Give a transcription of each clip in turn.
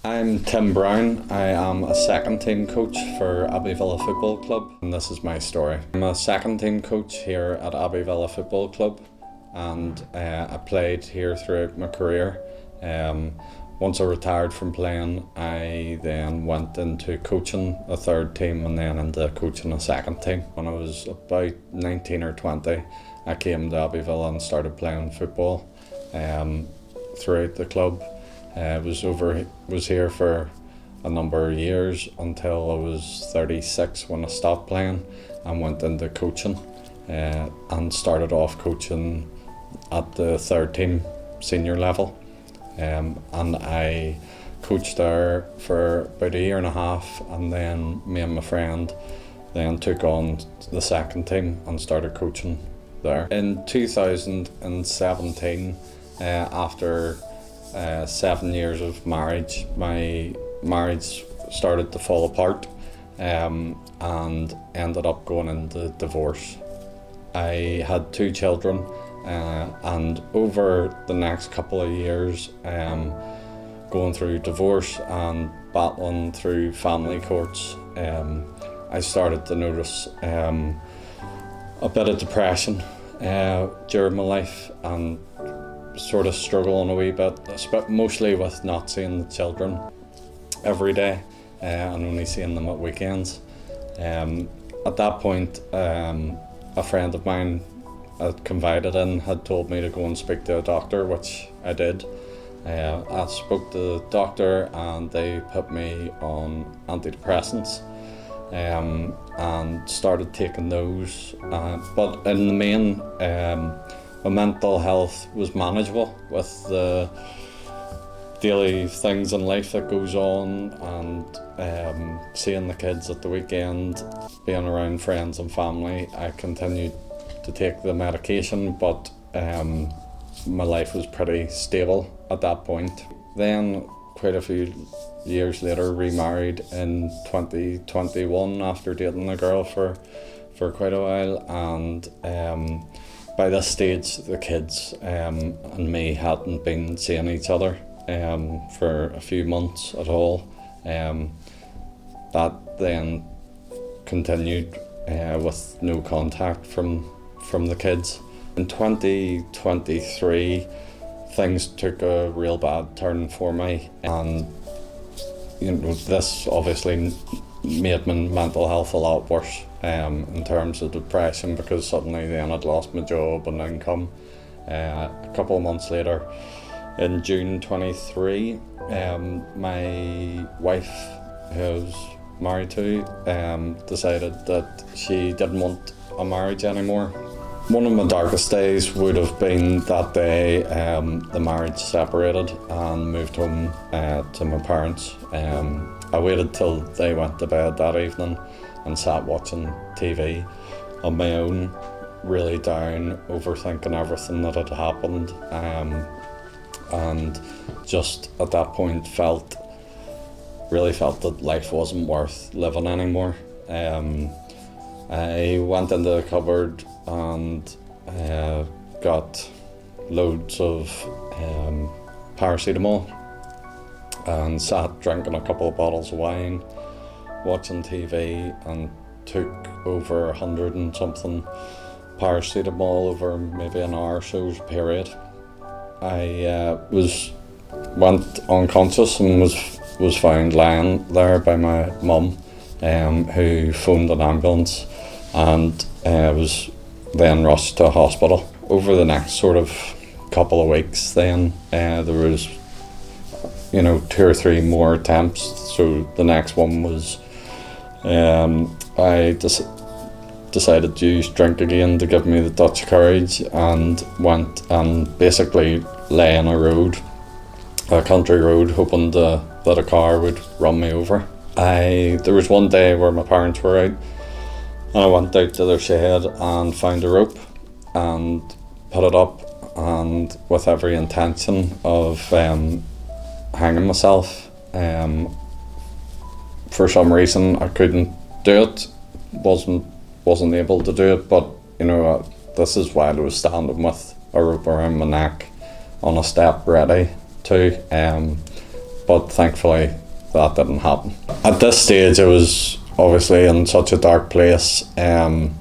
I'm Tim Browne. I am a second team coach for Abbey Villa Football Club, and this is my story. I'm a second team coach here at Abbey Villa Football Club, and I played here throughout my career. Once I retired from playing, I then went into coaching a third team and then into coaching a second team. When I was about 19 or 20, I came to Abbey Villa and started playing football throughout the club. Was here for a number of years until I was 36 when I stopped playing and went into coaching and started off coaching at the third team senior level. And I coached there for about a year and a half, and then me and my friend then took on the second team and started coaching there. In 2017, after 7 years of marriage, my marriage started to fall apart and ended up going into divorce. I had 2 children, and over the next couple of years, going through divorce and battling through family courts, I started to notice a bit of depression during my life, and sort of struggling a wee bit, mostly with not seeing the children every day and only seeing them at weekends. At that point, a friend of mine I confided in had told me to go and speak to a doctor, which I did. I spoke to the doctor and they put me on antidepressants and started taking those. But in the main, my mental health was manageable with the daily things in life that goes on, and seeing the kids at the weekend, being around friends and family. I continued to take the medication, but my life was pretty stable at that point. Then, quite a few years later, remarried in 2021 after dating a girl for quite a while, and by this stage the kids and me hadn't been seeing each other for a few months at all. That then continued with no contact from the kids. In 2023, things took a real bad turn for me, and this obviously made my mental health a lot worse in terms of depression, because suddenly then I'd lost my job and income. A couple of months later, in June 23, my wife, who I was married to, decided that she didn't want a marriage anymore. One of my darkest days would have been that day the marriage separated and moved home to my parents. I waited till they went to bed that evening and sat watching TV on my own, really down, overthinking everything that had happened, and just at that point really felt that life wasn't worth living anymore. I went into the cupboard and got loads of paracetamol and sat drinking a couple of bottles of wine, watching TV, and took over 100 and something paracetamol over maybe an hour or so's period. I went unconscious and was found lying there by my mum, who phoned an ambulance, and was then rushed to a hospital. Over the next sort of couple of weeks then, there was 2 or 3 more attempts. So the next one was I decided to use drink again to give me the Dutch courage, and went and basically lay on a country road, hoping that a car would run me over. There was one day where my parents were out, and I went out to their shed and found a rope and put it up, and with every intention of hanging myself. For some reason I couldn't do it, wasn't able to do it, but this is while I was standing with a rope around my neck on a step ready to. but thankfully that didn't happen. At this stage I was obviously in such a dark place, and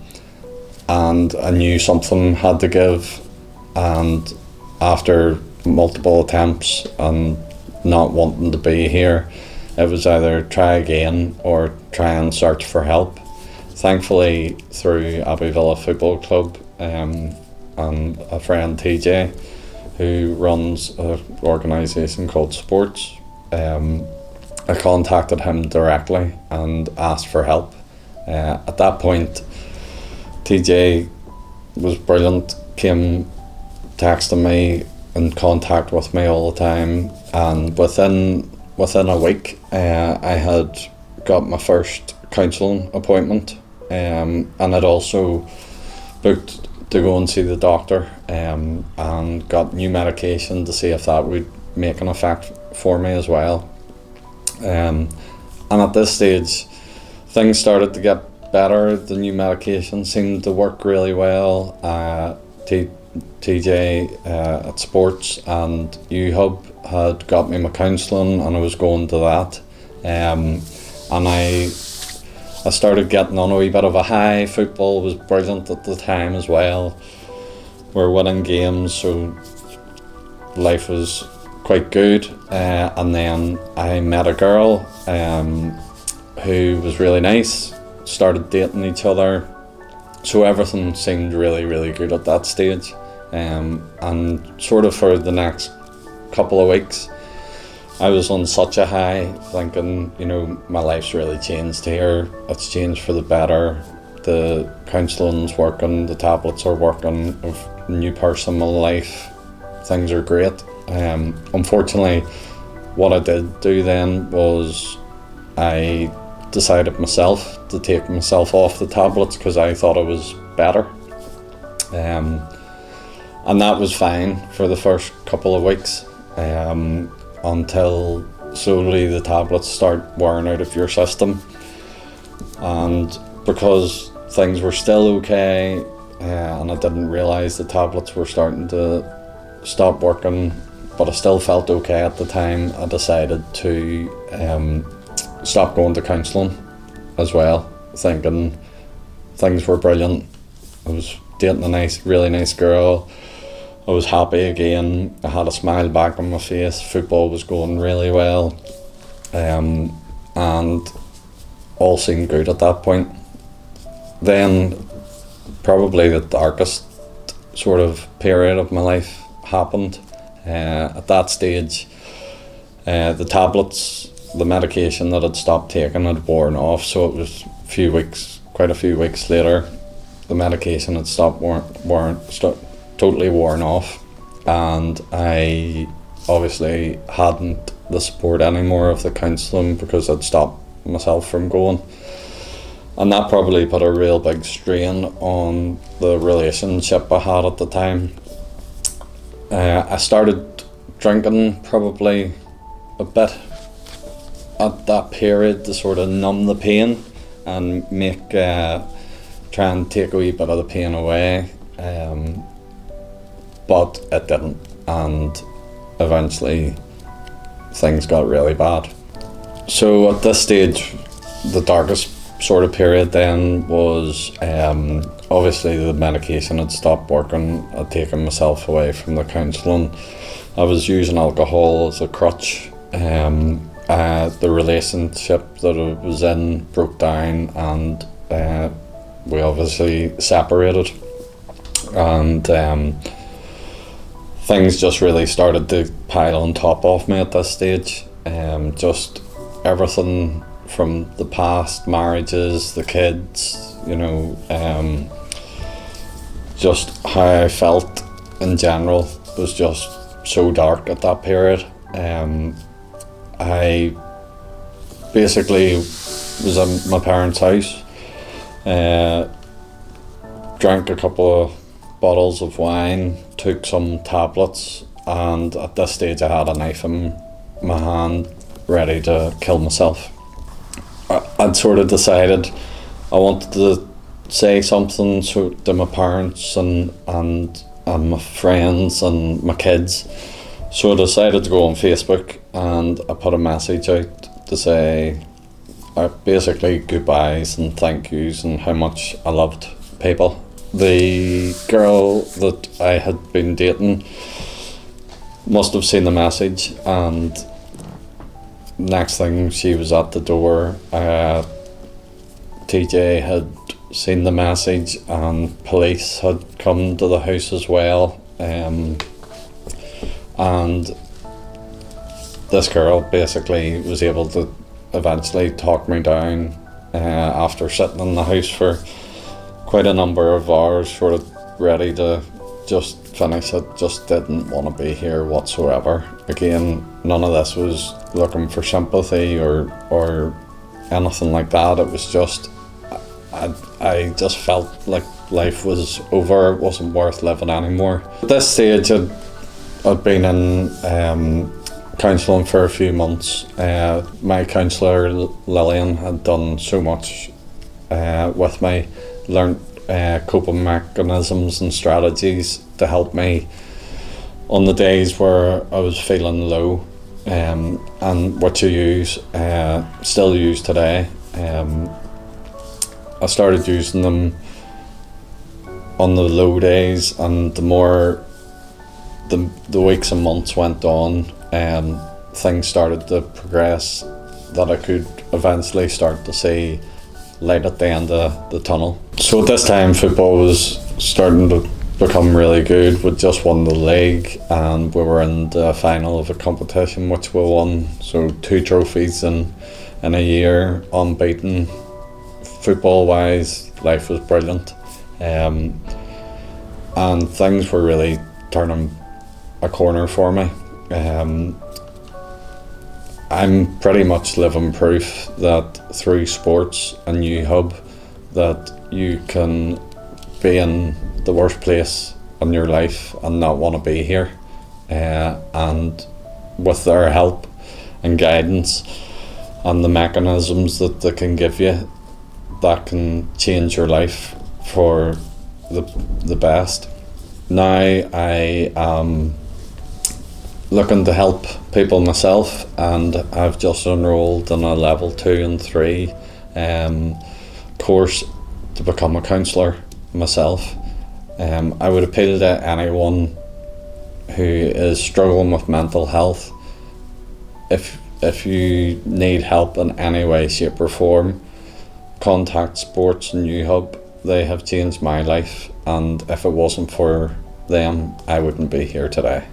I knew something had to give, and after multiple attempts and not wanting to be here, it was either try again or try and search for help. Thankfully, through Abbey Villa Football Club, and a friend TJ, who runs an organisation called Sports, I contacted him directly and asked for help. At that point, TJ was brilliant, came texting me, in contact with me all the time, and within a week I had got my first counselling appointment, and I'd also booked to go and see the doctor, and got new medication to see if that would make an effect for me as well. And at this stage things started to get better. The new medication seemed to work really well. TJ at Sports and Uhub had got me my counselling, and I was going to that, and I started getting on a wee bit of a high. Football was brilliant at the time as well. We're winning games, so life was quite good. And then I met a girl who was really nice, started dating each other, so everything seemed really, really good at that stage. And sort of for the next couple of weeks I was on such a high, thinking, you know, my life's really changed here, it's changed for the better, the counselling's working, the tablets are working, I've a new person in my life, things are great. Unfortunately, what I did do then was I decided myself to take myself off the tablets because I thought I was better. And that was fine for the first couple of weeks, until slowly the tablets start wearing out of your system. And because things were still okay, and I didn't realise the tablets were starting to stop working, but I still felt okay at the time, I decided to stop going to counselling as well, thinking things were brilliant. I was dating a really nice girl. I was happy again. I had a smile back on my face. Football was going really well, and all seemed good at that point. Then probably the darkest sort of period of my life happened. At that stage, the tablets, the medication that I'd stopped taking had worn off, so it was quite a few weeks later, the medication had stopped totally worn off, and I obviously hadn't the support anymore of the counselling because I'd stopped myself from going, and that probably put a real big strain on the relationship I had at the time. I started drinking probably a bit at that period to sort of numb the pain and try and take a wee bit of the pain away, but it didn't, and eventually things got really bad. So at this stage, the darkest sort of period then was obviously the medication had stopped working. I'd taken myself away from the counselling. I was using alcohol as a crutch. The relationship that I was in broke down, and we obviously separated, and things just really started to pile on top of me at this stage. Just everything from the past marriages, the kids, you know, just how I felt in general was just so dark at that period. I basically was in my parents' house, drank a couple of bottles of wine, took some tablets, and at this stage I had a knife in my hand ready to kill myself. I'd sort of decided I wanted to say something to my parents and my friends and my kids, So I decided to go on Facebook and I put a message out to say basically goodbyes and thank yous and how much I loved people. The girl that I had been dating must have seen the message, and next thing she was at the door. TJ had seen the message and police had come to the house as well, and this girl basically was able to eventually talk me down after sitting in the house for quite a number of hours, sort of ready to just finish it. Just didn't want to be here whatsoever. Again, none of this was looking for sympathy or anything like that. It was just I just felt like life was over. It wasn't worth living anymore. At this stage I'd been in counselling for a few months. My counsellor Lillian had done so much with me, learnt coping mechanisms and strategies to help me on the days where I was feeling low, and which I still use today. I started using them on the low days, and the more the weeks and months went on, things started to progress, that I could eventually start to see light at the end of the tunnel. So at this time football was starting to become really good. We just won the league and we were in the final of a competition which we won, so 2 trophies in a year, unbeaten. Football wise, life was brilliant, and things were really turning a corner for me. I'm pretty much living proof that through sports and Uhub that you can be in the worst place in your life and not want to be here, and with their help and guidance and the mechanisms that they can give you, that can change your life for the best. Now I am looking to help people myself, and I've just enrolled in a level 2 and 3 course to become a counsellor myself. I would appeal to anyone who is struggling with mental health. If you need help in any way, shape or form, contact Sports and Uhub. They have changed my life, and if it wasn't for them, I wouldn't be here today.